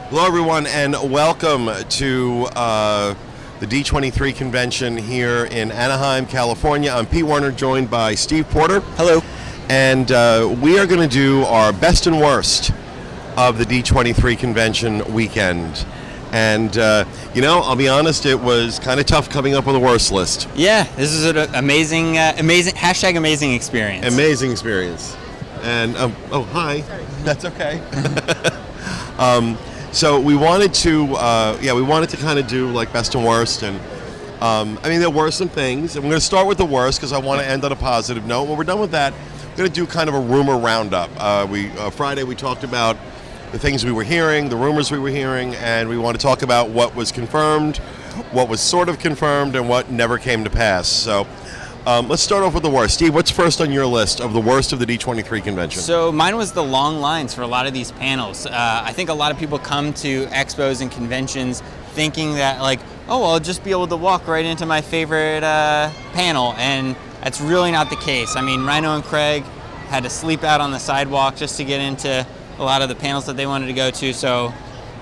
Hello, everyone, and welcome to the D23 convention here in Anaheim, California. I'm Pete Warner, joined by Steve Porter. Hello. And we are going to do our best and worst of the D23 convention weekend. And, I'll be honest, it was kind of tough coming up with a worst list. Yeah, this is an amazing experience. Amazing experience. And, hi. That's okay. So we wanted to, kind of do like best and worst, and there were some things, and we're going to start with the worst because I want to end on a positive note. When we're done with that, we're going to do kind of a rumor roundup. Friday we talked about the things we were hearing, the rumors we were hearing, and we want to talk about what was confirmed, what was sort of confirmed, and what never came to pass. So. Let's start off with the worst. Steve, what's first on your list of the worst of the D23 convention? So mine was the long lines for a lot of these panels. I think a lot of people come to expos and conventions thinking that I'll just be able to walk right into my favorite panel, and that's really not the case. I mean, Rhino and Craig had to sleep out on the sidewalk just to get into a lot of the panels that they wanted to go to. So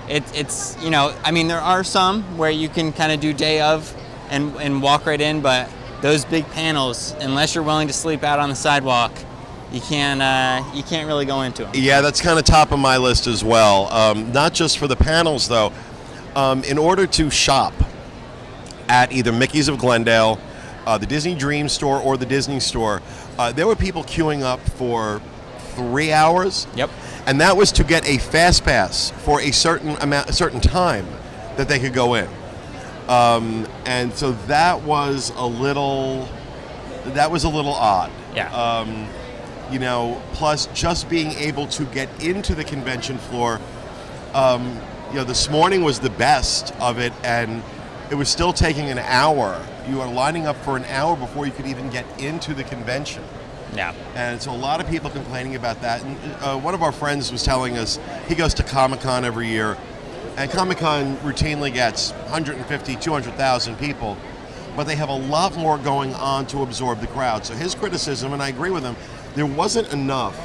it's there are some where you can kind of do day of and walk right in, but those big panels, unless you're willing to sleep out on the sidewalk, you can't really go into them. Yeah, that's kind of top of my list as well. Not just for the panels, though. In order to shop at either Mickey's of Glendale, the Disney Dream Store, or the Disney Store, there were people queuing up for 3 hours. Yep. And that was to get a fast pass for a certain time that they could go in. And so that was a little odd. Yeah. Plus just being able to get into the convention floor, this morning was the best of it, and it was still taking an hour. You were lining up for an hour before you could even get into the convention. Yeah. And so a lot of people complaining about that. And one of our friends was telling us he goes to Comic-Con every year. And Comic-Con routinely gets 150, 200,000 people, but they have a lot more going on to absorb the crowd. So his criticism, and I agree with him, there wasn't enough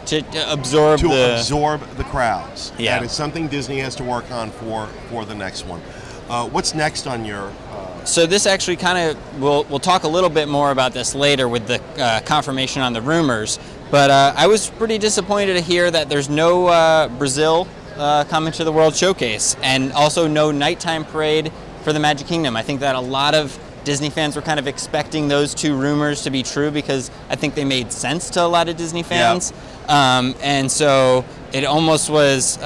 to absorb the crowds. Yeah. And it's something Disney has to work on for the next one. What's next on your... So this actually kind of, we'll talk a little bit more about this later with the confirmation on the rumors, but I was pretty disappointed to hear that there's no Brazil coming to the World Showcase, and also no nighttime parade for the Magic Kingdom. I think that a lot of Disney fans were kind of expecting those two rumors to be true because I think they made sense to a lot of Disney fans. Yeah. And so it almost was,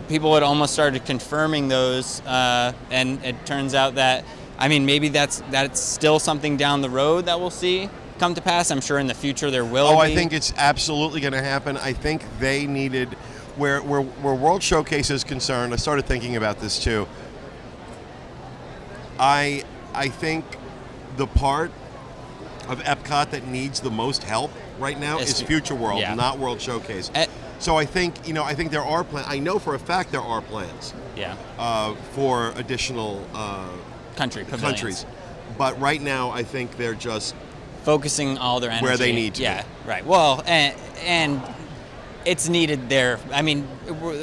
people had almost started confirming those, and it turns out that, maybe that's still something down the road that we'll see come to pass. I'm sure in the future there will be. I think it's absolutely going to happen. I think they needed... Where World Showcase is concerned, I started thinking about this too. I think the part of Epcot that needs the most help right now is Future World, not World Showcase. So I think there are plans. I know for a fact there are plans. Yeah. For additional countries, but right now I think they're just focusing all their energy where they need to. Yeah. Right. Well, and it's needed there.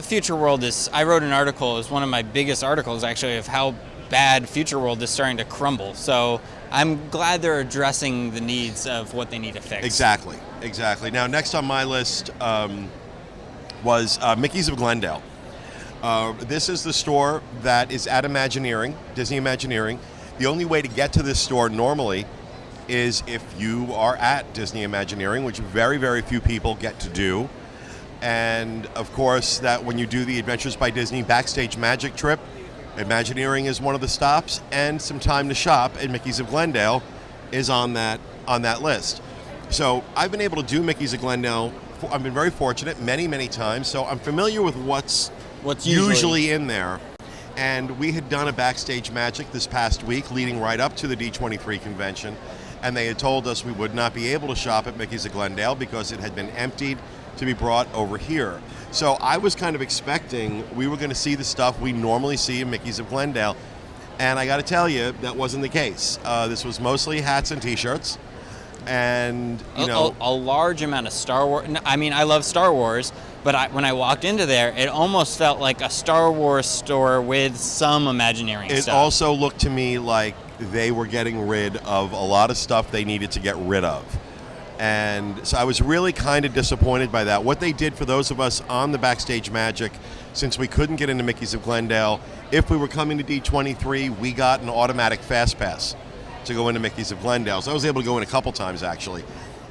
Future World is, I wrote an article, it's one of my biggest articles actually, of how bad Future World is starting to crumble. So I'm glad they're addressing the needs of what they need to fix. Exactly. Now, next on my list was Mickey's of Glendale. This is the store that is at Imagineering, Disney Imagineering. The only way to get to this store normally is if you are at Disney Imagineering, which very, very few people get to do. And of course, that when you do the Adventures by Disney Backstage Magic trip, Imagineering is one of the stops, and some time to shop at Mickey's of Glendale is on that list. So I've been able to do Mickey's of Glendale. I've been very fortunate many, many times, so I'm familiar with what's usually in there. And we had done a Backstage Magic this past week leading right up to the D23 convention, and they had told us we would not be able to shop at Mickey's of Glendale because it had been emptied to be brought over here. So I was kind of expecting we were going to see the stuff we normally see in Mickey's of Glendale, and I got to tell you, that wasn't the case. This was mostly hats and T-shirts, and a large amount of Star Wars. I love Star Wars, But when I walked into there, it almost felt like a Star Wars store with some Imagineering It stuff. also looked to me like they were getting rid of a lot of stuff they needed to get rid of. And so I was really kind of disappointed by that. What they did for those of us on the Backstage Magic, since we couldn't get into Mickey's of Glendale, if we were coming to D23, we got an automatic Fast Pass to go into Mickey's of Glendale. So I was able to go in a couple times, actually.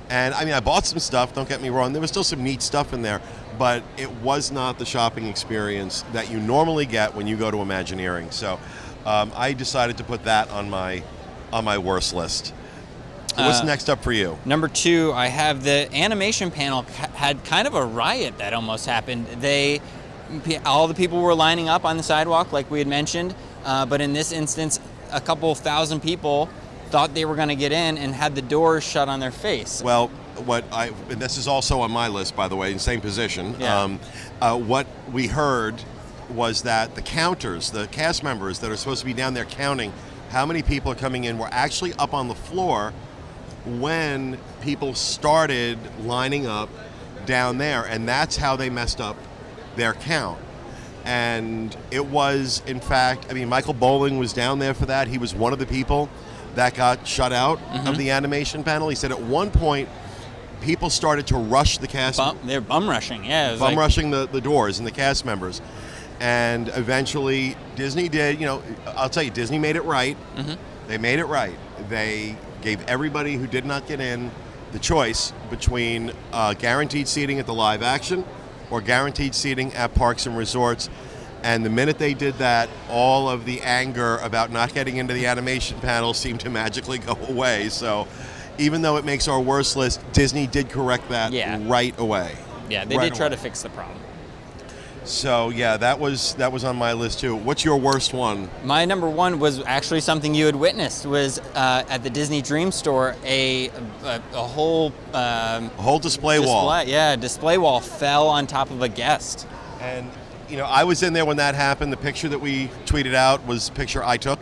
And I mean, I bought some stuff, don't get me wrong. There was still some neat stuff in there, but it was not the shopping experience that you normally get when you go to Imagineering. So I decided to put that on my worst list. What's next up for you? Number 2, I have the animation panel had kind of a riot that almost happened. All the people were lining up on the sidewalk, like we had mentioned, but in this instance, a couple thousand people thought they were going to get in and had the doors shut on their face. Well, and this is also on my list, by the way, in the same position. Yeah. What we heard was that the counters, the cast members that are supposed to be down there counting how many people are coming in, were actually up on the floor when people started lining up down there, and that's how they messed up their count. And it was, in fact, I mean, Michael Bowling was down there for that. He was one of the people that got shut out of the animation panel. He said at one point, people started to rush the cast. They're bum rushing, yeah. Rushing the doors and the cast members. And eventually, Disney did, I'll tell you, Disney made it right. They made it right. They gave everybody who did not get in the choice between guaranteed seating at the live action or guaranteed seating at parks and resorts. And the minute they did that, all of the anger about not getting into the animation panel seemed to magically go away. So even though it makes our worst list, Disney did correct that right away. Yeah, they did try to fix the problem. So yeah, that was on my list too. What's your worst one? My number 1 was actually something you had witnessed. Was at the Disney Dream Store a whole display wall. Yeah, display wall fell on top of a guest. And I was in there when that happened. The picture that we tweeted out was a picture I took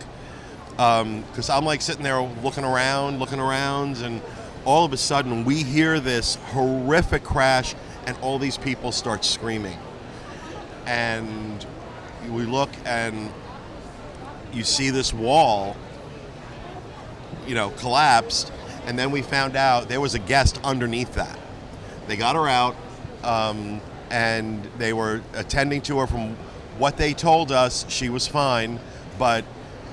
because I'm like sitting there looking around, and all of a sudden we hear this horrific crash, and all these people start screaming. And we look, and you see this wall, collapsed, and then we found out there was a guest underneath that. They got her out, and they were attending to her. From what they told us, she was fine, but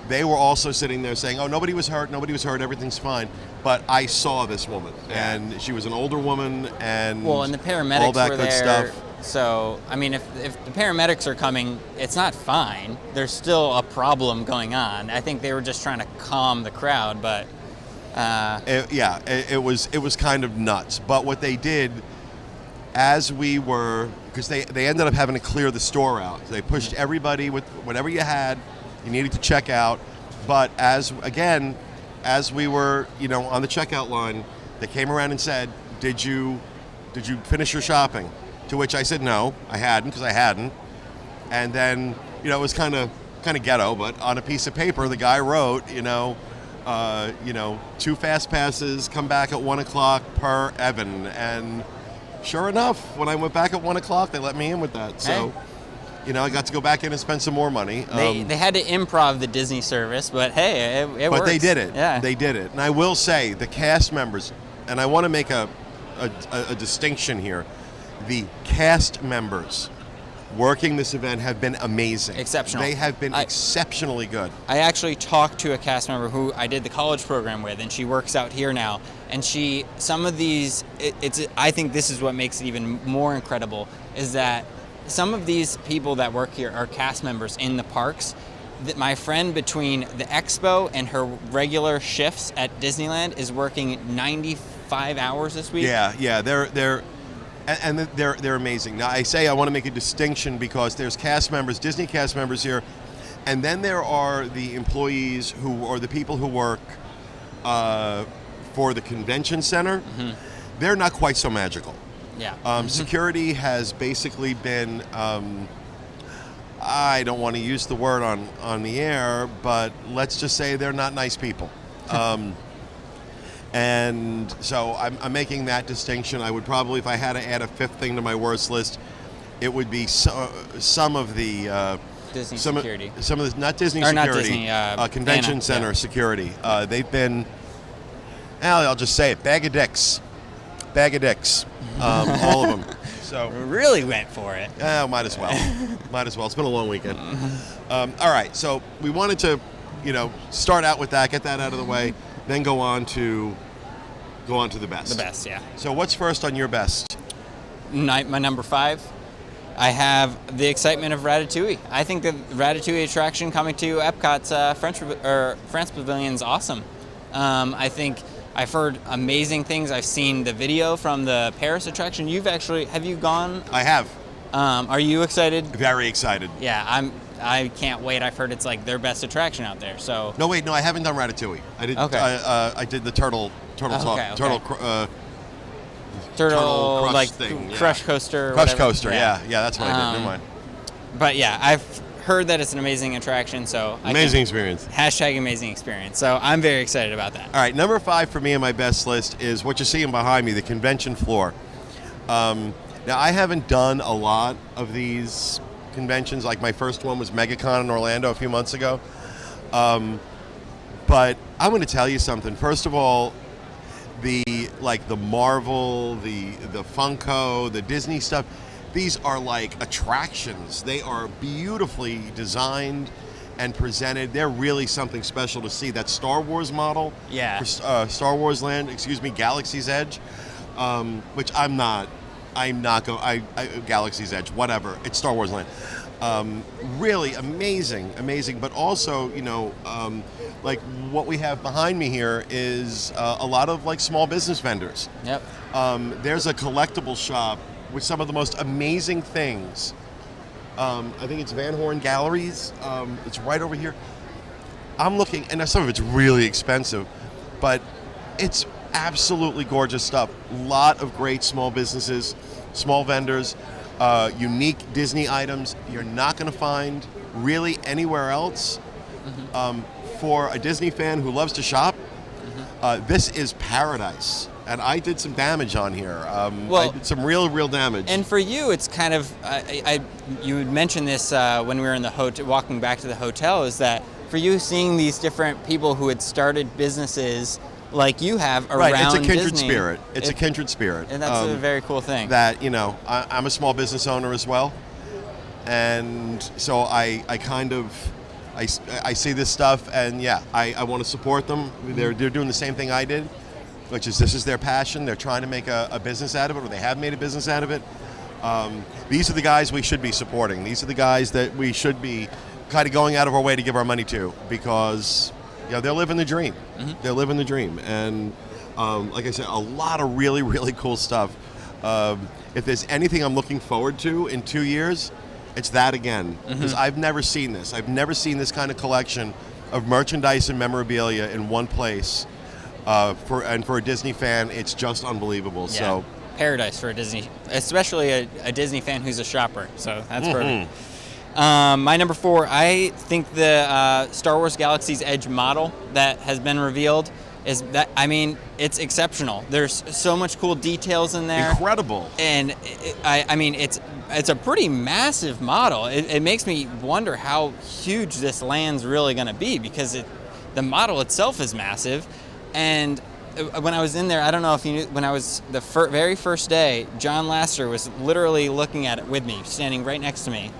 they were also sitting there saying, oh, nobody was hurt, everything's fine. But I saw this woman, and she was an older woman, and and the paramedics all that were good there. stuff. So, I mean, if the paramedics are coming, it's not fine. There's still a problem going on. I think they were just trying to calm the crowd, but... It was kind of nuts. But what they did, as we were... Because they ended up having to clear the store out. They pushed everybody with whatever you had, you needed to check out. But as we were, on the checkout line, they came around and said, did you finish your shopping? To which I said no, I hadn't, because I hadn't. And then, it was kind of ghetto, but on a piece of paper, the guy wrote, 2 fast passes, come back at 1 o'clock per Evan. And sure enough, when I went back at 1 o'clock, they let me in with that. So, I got to go back in and spend some more money. They had to improv the Disney service, but hey, it works. But they did it. Yeah. They did it. And I will say, the cast members, and I want to make a distinction here, the cast members working this event have been amazing. Exceptional. They have been exceptionally good. I actually talked to a cast member who I did the college program with, and she works out here now. And some of these, I think this is what makes it even more incredible, is that some of these people that work here are cast members in the parks. My friend, between the expo and her regular shifts at Disneyland, is working 95 hours this week. Yeah, they're amazing. Now, I want to make a distinction because there's cast members, Disney cast members here, and then there are the employees or the people who work for the convention center. They're not quite so magical. Yeah. Security has basically been, I don't want to use the word on the air, but let's just say they're not nice people. And so I'm making that distinction. I would probably, if I had to add a 5th thing to my worst list, it would be some of the Disney some security. Some of the not Disney Or security, not Disney, convention Anna, center yeah. security. They've been, I'll just say it, bag of dicks, all of them. So Really went for it. might as well. It's been a long weekend. All right, so we wanted to, start out with that, get that out of the way, then go on to the best. The best, yeah. So what's first on your best? My number 5, I have the excitement of Ratatouille. I think the Ratatouille attraction coming to Epcot's France Pavilion is awesome. I think I've heard amazing things. I've seen the video from the Paris attraction. Have you gone? I have. Are you excited? Very excited. Yeah, I can't wait. I've heard it's like their best attraction out there. So No, I haven't done Ratatouille. I did. Okay. I did the turtle talk, okay. turtle crush like thing, yeah. crush coaster. Crush whatever. coaster. Yeah, that's what I did. Never mind. But yeah, I've heard that it's an amazing attraction. So Amazing experience. #amazing experience. So I'm very excited about that. All right, number 5 for me on my best list is what you're seeing behind me, the convention floor. Now, I haven't done a lot of these conventions. Like my first one was MegaCon in Orlando a few months ago. But I'm going to tell you something. First of all, the Marvel, the Funko, the Disney stuff, these are like attractions. They are beautifully designed and presented. They're really something special to see. That Star Wars model, Yeah. for Star Wars Land, Galaxy's Edge, which I'm not going. Galaxy's Edge, whatever. It's Star Wars Land. Really amazing. But also, like what we have behind me here is a lot of like small business vendors. Yep. There's a collectible shop with some of the most amazing things. I think it's Van Horn Galleries. It's right over here. I'm looking, and some of it's really expensive, but it's absolutely gorgeous stuff. A lot of great small businesses, small vendors, unique Disney items you're not going to find really anywhere else. For a Disney fan who loves to shop, this is paradise. And I did some damage on here. I did some real damage. And for you, it's kind of, you had mentioned this when we were in the hotel, walking back to the hotel, is that for you, seeing these different people who had started businesses like you have around Right, it's a kindred Disney, spirit. It's a kindred spirit. And that's a very cool thing. That, I'm a small business owner as well. And so I kind of, I see this stuff, and yeah, I want to support them. They're doing the same thing I did, which is this is their passion. They're trying to make a business out of it, or they have made a business out of it. These are the guys we should be supporting. These are the guys that we should be kind of going out of our way to give our money to, because they're living the dream. They're living the dream. And like I said, a lot of really cool stuff. If there's anything I'm looking forward to in 2 years, it's that again. Because I've never seen this. I've never seen this kind of collection of merchandise and memorabilia in one place. For a Disney fan, it's just unbelievable. Yeah. So paradise for a Disney, especially a Disney fan who's a shopper. So that's perfect. My number 4, I think the Star Wars Galaxy's Edge model that has been revealed is that, it's exceptional. There's so much cool details in there. incredible. And it's a pretty massive model. It makes me wonder how huge this land's really going to be, because the model itself is massive. And when I was in there, I don't know if you knew, when I was the very first day, John Lasseter was literally looking at it with me, standing right next to me.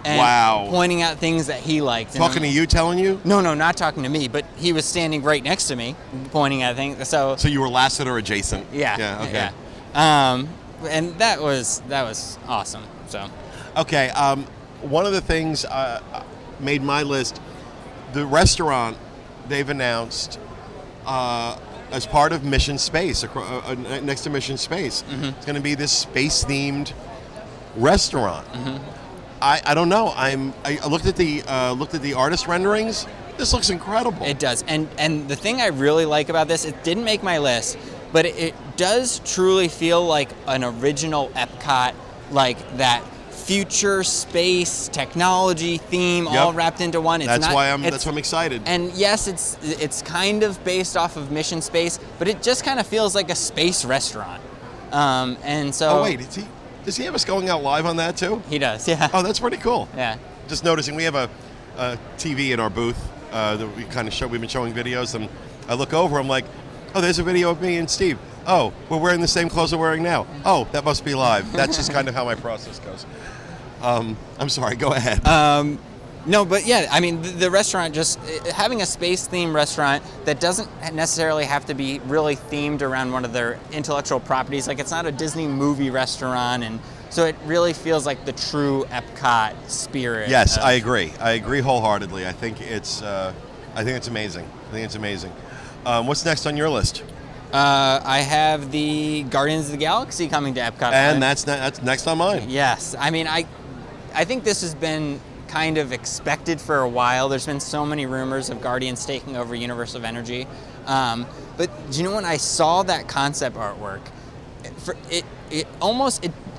And Wow. pointing out things that he liked. Talking to you, telling you? No, not talking to me, but he was standing right next to me, pointing at things. So So you were Lasseter adjacent? yeah, Yeah, okay. yeah. And that was awesome. So Okay, one of the things made my list, the restaurant they've announced as part of Mission Space, next to Mission Space. It's going to be this space-themed restaurant. I don't know. I looked at the artist renderings. This looks incredible. it does. And the thing I really like about this, it didn't make my list, but it does truly feel like an original Epcot, like that future space technology theme all wrapped into one. That's why I'm excited. And yes, it's kind of based off of Mission Space, but it just kind of feels like a space restaurant. And so Oh wait, Does he have us going out live on that too? He does, yeah. Oh, that's pretty cool. Yeah. Just noticing we have a TV in our booth that we kind of show. We've been showing videos, and I look over. I'm like, oh, there's a video of me and Steve. Oh, we're wearing the same clothes we're wearing now. Oh, that must be live. That's just kind of how my process goes. I'm sorry. Go ahead. No, but yeah, I mean, the restaurant, just having a space-themed restaurant that doesn't necessarily have to be really themed around one of their intellectual properties. Like, it's not a Disney movie restaurant, and so it really feels like the true Epcot spirit. Yes, I agree. I agree wholeheartedly. I think it's amazing. What's next on your list? I have the Guardians of the Galaxy coming to Epcot. And that's next on mine. Yes, I mean, I think this has been kind of expected for a while. There's been so many rumors of Guardians taking over Universe of Energy. But do you know, when I saw that concept artwork,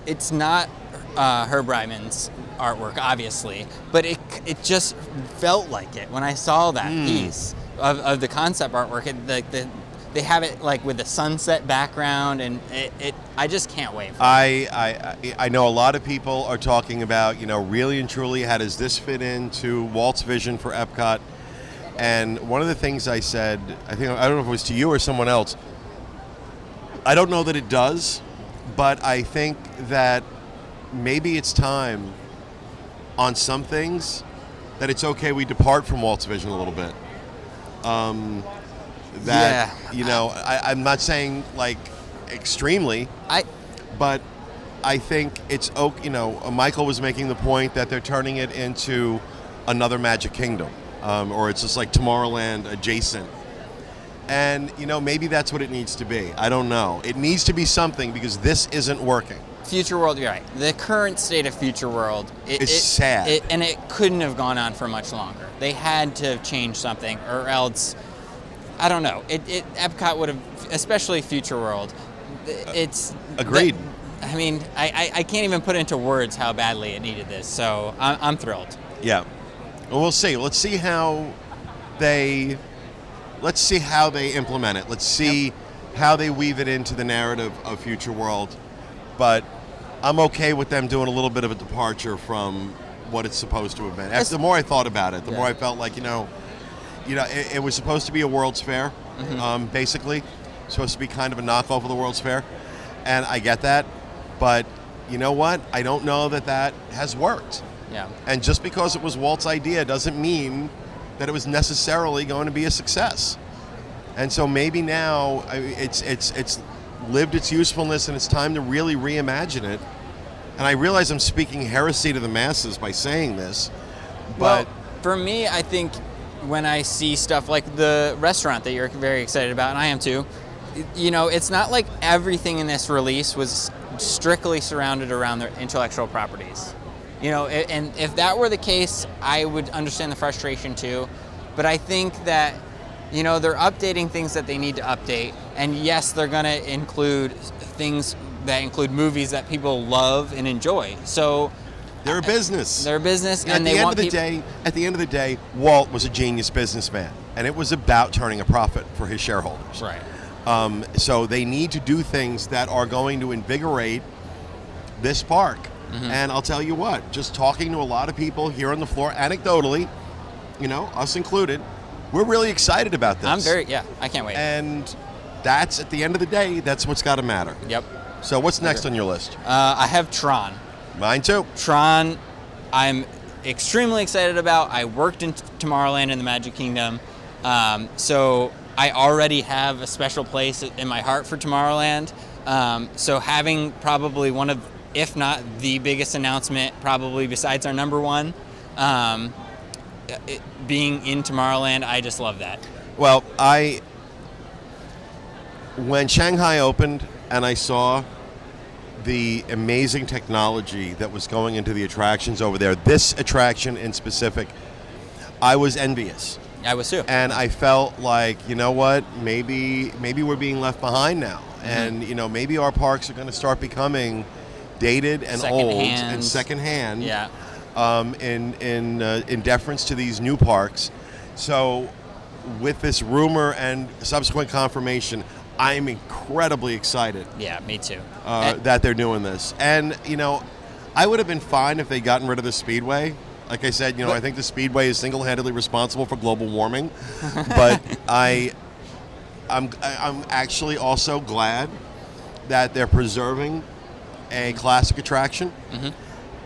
it's not Herb Ryman's artwork, obviously, but it just felt like it when I saw that piece of the concept artwork. They have it like with the sunset background, and I just can't wait for it. I know a lot of people are talking about, really and truly, how does this fit into Walt's vision for Epcot? And one of the things I said, I don't know if it was to you or someone else, I don't know that it does, but I think that maybe it's time on some things that it's okay we depart from Walt's vision a little bit. I'm not saying like extremely, but I think it's okay. Michael was making the point that they're turning it into another Magic Kingdom, or it's just like Tomorrowland adjacent. And maybe that's what it needs to be. I don't know. It needs to be something, because this isn't working. Future World, you're right. The current state of Future World, it's sad, and it couldn't have gone on for much longer. They had to have changed something, or else, I don't know. Epcot would have, especially Future World. It's agreed. I mean, I can't even put into words how badly it needed this. So I'm thrilled. Yeah. Well, we'll see. Let's see how they implement it. Let's see how they weave it into the narrative of Future World. But I'm okay with them doing a little bit of a departure from what it's supposed to have been. The more I thought about it, the more I felt like, it was supposed to be a World's Fair, basically. Supposed to be kind of a knockoff of the World's Fair. And I get that. But you know what? I don't know that has worked. Yeah. And just because it was Walt's idea doesn't mean that it was necessarily going to be a success. And so maybe now it's lived its usefulness, and it's time to really reimagine it. And I realize I'm speaking heresy to the masses by saying this, but for me, I think when I see stuff like the restaurant that you're very excited about, and I am too, it's not like everything in this release was strictly surrounded around their intellectual properties. And if that were the case, I would understand the frustration too. But I think that, they're updating things that they need to update. And yes, they're going to include things that include movies that people love and enjoy. So they're a business. They're a business, and at the end of the day, Walt was a genius businessman, and it was about turning a profit for his shareholders. Right. So they need to do things that are going to invigorate this park. Mm-hmm. And I'll tell you what, just talking to a lot of people here on the floor, anecdotally, us included, we're really excited about this. I can't wait. And that's, at the end of the day, that's what's got to matter. Yep. So what's next on your list? I have Tron. Mine too. Tron, I'm extremely excited about. I worked in Tomorrowland in the Magic Kingdom, so I already have a special place in my heart for Tomorrowland. So having probably one of, if not the biggest announcement, probably besides our number one, being in Tomorrowland, I just love that. Well, when Shanghai opened and I saw the amazing technology that was going into the attractions over there, this attraction in specific, I was envious. I was too. And I felt like, you know what, maybe we're being left behind now. Mm-hmm. And, maybe our parks are going to start becoming dated and old and secondhand. Yeah. In deference to these new parks. So with this rumor and subsequent confirmation, I'm incredibly excited Yeah, me too. that they're doing this. And, I would have been fine if they'd gotten rid of the Speedway. Like I said, I think the Speedway is single-handedly responsible for global warming. But I'm actually also glad that they're preserving a classic attraction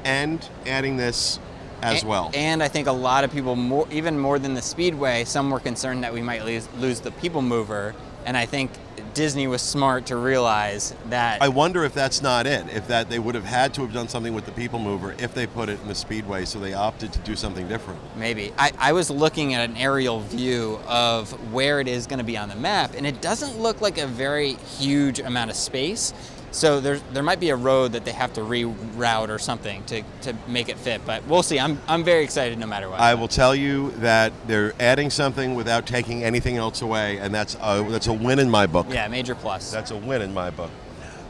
and adding this as well. And I think a lot of people, even more than the Speedway, some were concerned that we might lose the People Mover. And I think Disney was smart to realize that. I wonder if that's not it. If that they would have had to have done something with the People Mover if they put it in the Speedway, so they opted to do something different. Maybe. I was looking at an aerial view of where it is going to be on the map, and it doesn't look like a very huge amount of space. So there might be a road that they have to reroute or something to make it fit, but we'll see. I'm very excited no matter what. I will tell you that they're adding something without taking anything else away, and that's a win in my book. Yeah, major plus. That's a win in my book.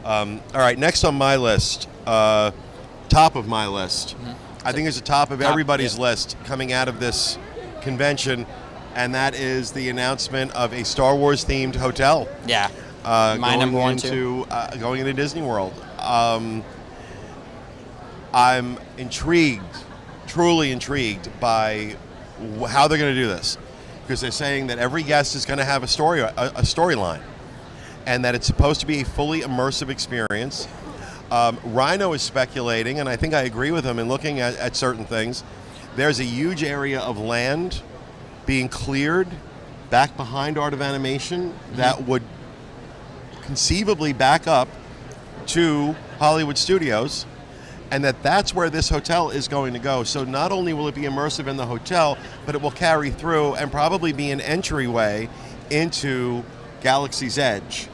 All right, next on my list, top of my list. I think it's the top of everybody's list coming out of this convention, and that is the announcement of a Star Wars themed hotel. Yeah. My number one too. Going into Disney World. I'm intrigued, truly intrigued by how they're going to do this, because they're saying that every guest is going to have a storyline, and that it's supposed to be a fully immersive experience. Rhino is speculating, and I think I agree with him in looking at certain things. There's a huge area of land being cleared back behind Art of Animation that would conceivably back up to Hollywood Studios, and that's where this hotel is going to go. So not only will it be immersive in the hotel, but it will carry through and probably be an entryway into Galaxy's Edge,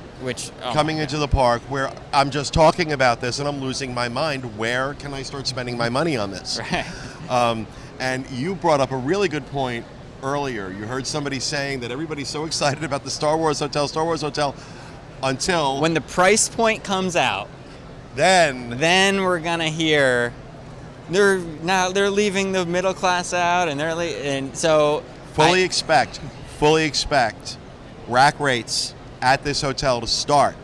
coming into the park, where I'm just talking about this and I'm losing my mind. Where can I start spending my money on this? Right. And you brought up a really good point earlier. You heard somebody saying that everybody's so excited about the Star Wars Hotel, until when the price point comes out, then we're gonna hear they're leaving the middle class out, and so fully expect rack rates at this hotel to start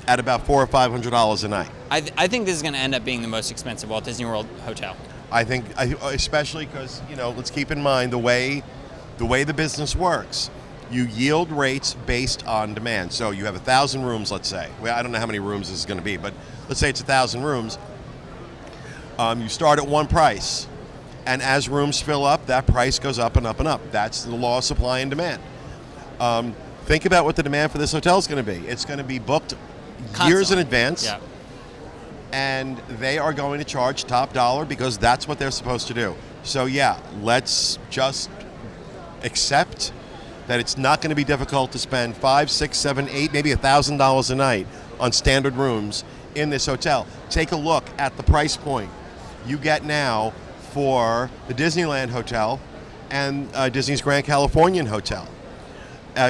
at about $400 or $500 a night. I think this is going to end up being the most expensive Walt Disney World hotel. I think, especially because let's keep in mind the way the business works. You yield rates based on demand. So you have 1,000 rooms, let's say. Well, I don't know how many rooms this is going to be, but let's say it's 1,000 rooms. You start at one price, and as rooms fill up, that price goes up and up and up. That's the law of supply and demand. Think about what the demand for this hotel is going to be. It's going to be booked years in advance, and they are going to charge top dollar because that's what they're supposed to do. So yeah, let's just accept that it's not going to be difficult to spend $500, $600, $700, $800, maybe $1,000 a night on standard rooms in this hotel. Take a look at the price point you get now for the Disneyland Hotel and Disney's Grand Californian Hotel.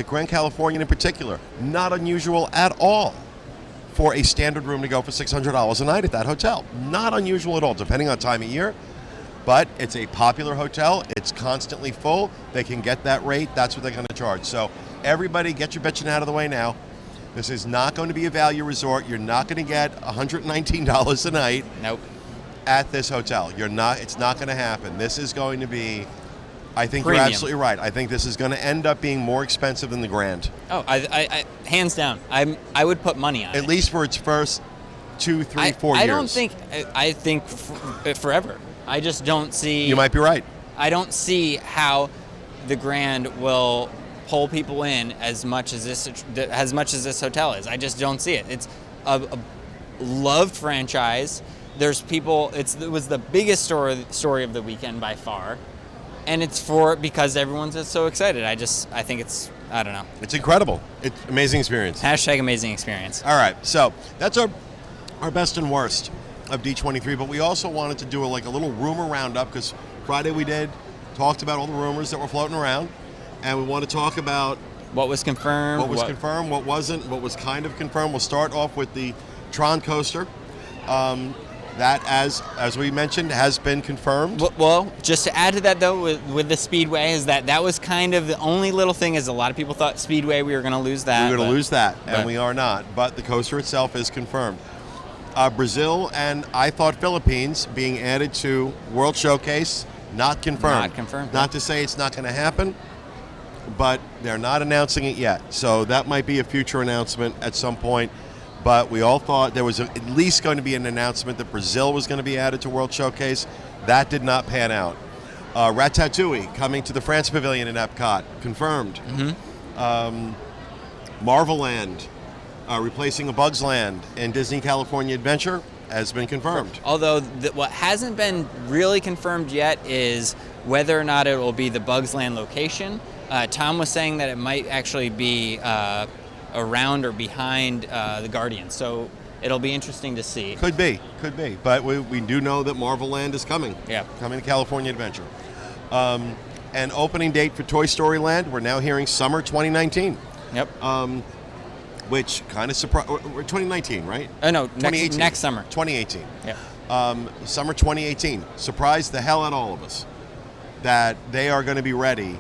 Grand Californian in particular, not unusual at all for a standard room to go for $600 a night at that hotel. Not unusual at all, depending on time of year. But it's a popular hotel. It's constantly full. They can get that rate. That's what they're going to charge. So everybody, get your bitching out of the way now. This is not going to be a value resort. You're not going to get $119 a night. Nope. At this hotel. It's not going to happen. This is going to be, I think Premium. You're absolutely right. I think this is going to end up being more expensive than the Grand. Oh, I hands down. I would put money on it. At least for its first 2, 3, 4 years. I think forever. I just don't see. You might be right. I don't see how the Grand will pull people in as much as this hotel is. I just don't see it. It's a loved franchise. There's people. It was the biggest story of the weekend by far, and it's because everyone's just so excited. I think I don't know. It's incredible. It's amazing experience. Hashtag amazing experience. All right, so that's our best and worst of D23, but we also wanted to do a little rumor roundup, because Friday we talked about all the rumors that were floating around, and we want to talk about what was confirmed, confirmed, what wasn't, what was kind of confirmed. We'll start off with the Tron Coaster. That, as we mentioned, has been confirmed. Well, just to add to that, though, with the Speedway, is that was kind of the only little thing, is a lot of people thought Speedway, we were going to lose that. We were going to lose that, and we are not. But the coaster itself is confirmed. Brazil and I thought Philippines being added to World Showcase, not confirmed. Not confirmed. Not to say it's not going to happen, but they're not announcing it yet. So that might be a future announcement at some point. But we all thought there was at least going to be an announcement that Brazil was going to be added to World Showcase. That did not pan out. Ratatouille coming to the France Pavilion in Epcot, confirmed. Marvel Land replacing a Bugs Land in Disney California Adventure has been confirmed. Although what hasn't been really confirmed yet is whether or not it will be the Bugs Land location. Tom was saying that it might actually be around or behind the Guardians, so it'll be interesting to see. Could be, but we do know that Marvel Land is coming. Yeah, coming to California Adventure. And opening date for Toy Story Land, we're now hearing summer 2019. Yep. Which kind of surprised. 2019, right? No, 2018. Next summer. 2018. Yeah. Summer 2018 surprised the hell out of all of us that they are going to be ready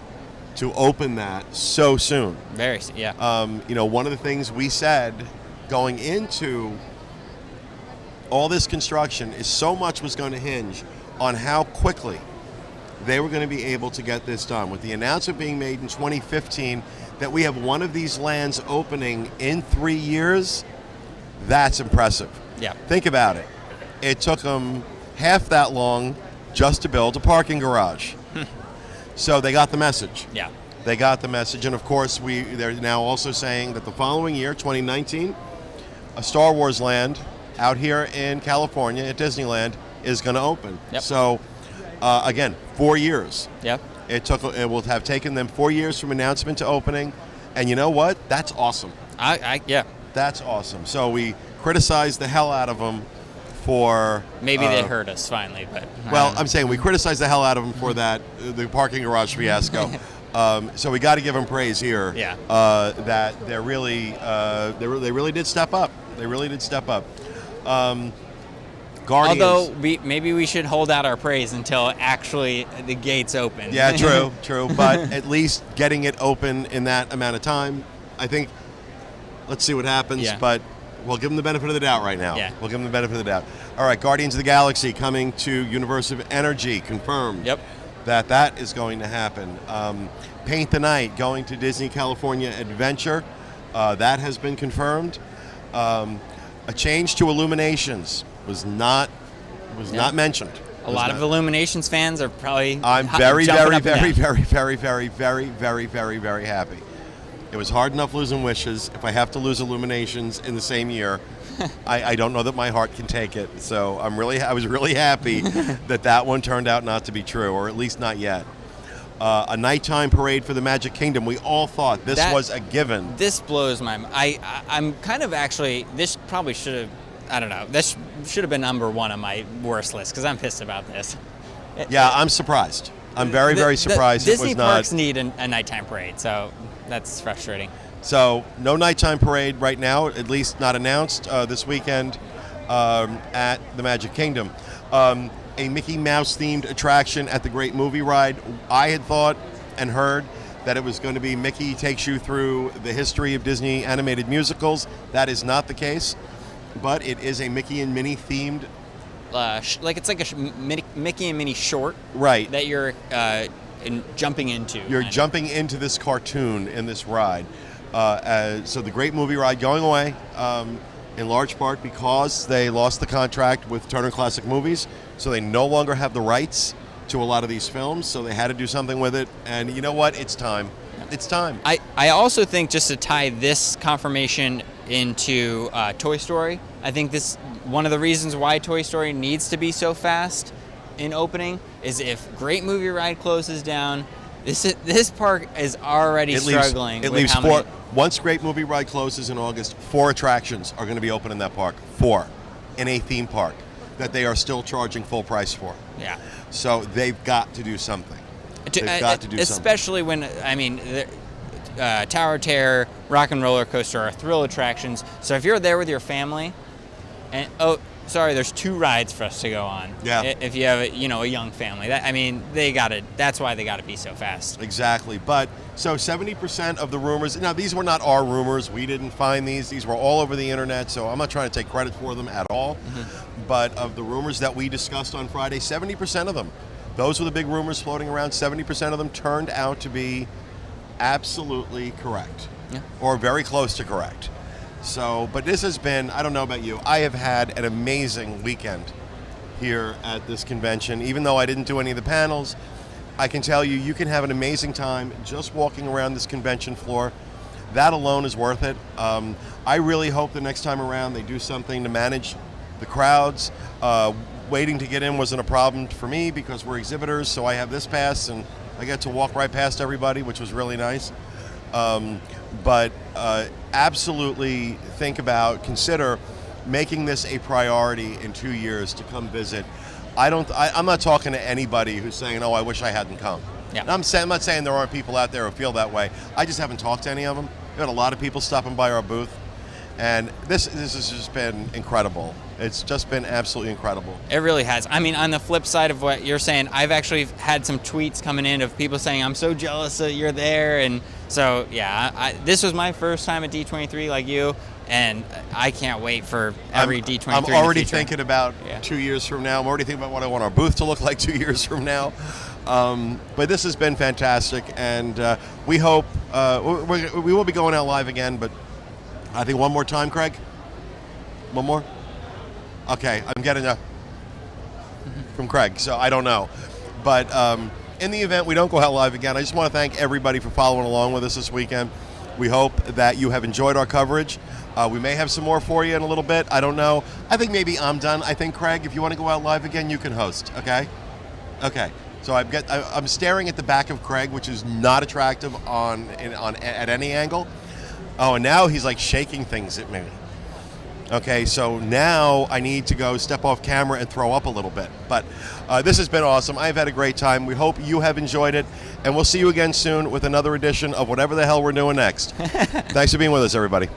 to open that so soon. Yeah. One of the things we said going into all this construction is so much was going to hinge on how quickly they were going to be able to get this done. With the announcement being made in 2015 that we have one of these lands opening in 3 years, that's impressive. Yeah. Think about it. It took them half that long just to build a parking garage. So they got the message. Yeah. They got the message, and of course, they're now also saying that the following year, 2019, a Star Wars land out here in California at Disneyland is going to open. Yep. So, again, 4 years. Yep. It will have taken them 4 years from announcement to opening, and you know what? That's awesome. Yeah. That's awesome. So we criticized the hell out of them for maybe they heard us finally, but well, I'm saying we criticized the hell out of them for the parking garage fiasco. So we got to give them praise here. Yeah. That they really did step up. They really did step up. Guardians. Although maybe we should hold out our praise until actually the gates open. Yeah, true. But at least getting it open in that amount of time, I think. Let's see what happens. Yeah. But we'll give them the benefit of the doubt right now. Yeah. We'll give them the benefit of the doubt. All right, Guardians of the Galaxy coming to Universe of Energy, confirmed. Yep. That is going to happen. Paint the Night going to Disney California Adventure. That has been confirmed. A change to Illuminations was not mentioned. A lot of Illuminations fans are probably I'm very happy. It was hard enough losing Wishes. If I have to lose Illuminations in the same year, I don't know that my heart can take it. So I was really happy that one turned out not to be true, or at least not yet. A nighttime parade for the Magic Kingdom. We all thought this was a given. This blows my mind. I'm kind of actually, this probably should have, I don't know, this should have been number one on my worst list because I'm pissed about this. I'm surprised. I'm very surprised it was not. Disney parks need a nighttime parade, so that's frustrating. So no nighttime parade right now, at least not announced this weekend at the Magic Kingdom. A Mickey Mouse themed attraction at the Great Movie Ride. I had thought and heard that it was going to be Mickey takes you through the history of Disney animated musicals. That is not the case, but it is a Mickey and Minnie themed. It's like a Mickey and Minnie short, right? That you're jumping into. You're jumping into this cartoon in this ride. So the Great Movie Ride going away, in large part because they lost the contract with Turner Classic Movies, so they no longer have the rights to a lot of these films. So they had to do something with it, and you know what? It's time. It's time. I also think, just to tie this confirmation into Toy Story, I think this one of the reasons why Toy Story needs to be so fast in opening is if Great Movie Ride closes down, this park is already struggling. It leaves four. Once Great Movie Ride closes in August, 4 attractions are going to be open in that park. 4 in a theme park that they are still charging full price for. Yeah. So they've got to do something. They've got to do something. Especially when, Tower of Terror, Rock and Roller Coaster are thrill attractions. So if you're there with your family, and sorry, there's 2 rides for us to go on. Yeah. If you have a young family, that's why they gotta be so fast. Exactly. But so 70% of the rumors, now these were not our rumors. We didn't find these were all over the internet, so I'm not trying to take credit for them at all. But of the rumors that we discussed on Friday, 70% of them, those were the big rumors floating around, 70% of them turned out to be absolutely correct. Yeah. Or very close to correct. So, but this has been, I don't know about you, I have had an amazing weekend here at this convention. Even though I didn't do any of the panels, I can tell you, you can have an amazing time just walking around this convention floor. That alone is worth it. I really hope the next time around they do something to manage the crowds. Waiting to get in wasn't a problem for me because we're exhibitors, so I have this pass and I get to walk right past everybody, which was really nice. But absolutely consider making this a priority in 2 years to come visit. I'm not talking to anybody who's saying, oh, I wish I hadn't come. Yeah. I'm not saying there aren't people out there who feel that way. I just haven't talked to any of them. We've had a lot of people stopping by our booth. And this has just been incredible. It's just been absolutely incredible. It really has. I mean, on the flip side of what you're saying, I've actually had some tweets coming in of people saying, I'm so jealous that you're there. And so, yeah, this was my first time at D23 like you, and I can't wait for every D23 I'm already in the future. thinking about 2 years from now. I'm already thinking about what I want our booth to look like 2 years from now. But this has been fantastic, and we hope we will be going out live again, but I think one more time, Craig? One more? Okay, I'm getting a from Craig, so I don't know. But in the event we don't go out live again, I just want to thank everybody for following along with us this weekend. We hope that you have enjoyed our coverage. We may have some more for you in a little bit. I don't know. I think maybe I'm done. I think, Craig, if you want to go out live again, you can host, okay? Okay. So I'm staring at the back of Craig, which is not attractive at any angle. Oh, and now he's like shaking things at me. Okay, so now I need to go step off camera and throw up a little bit. But this has been awesome. I've had a great time. We hope you have enjoyed it. And we'll see you again soon with another edition of whatever the hell we're doing next. Thanks for being with us, everybody.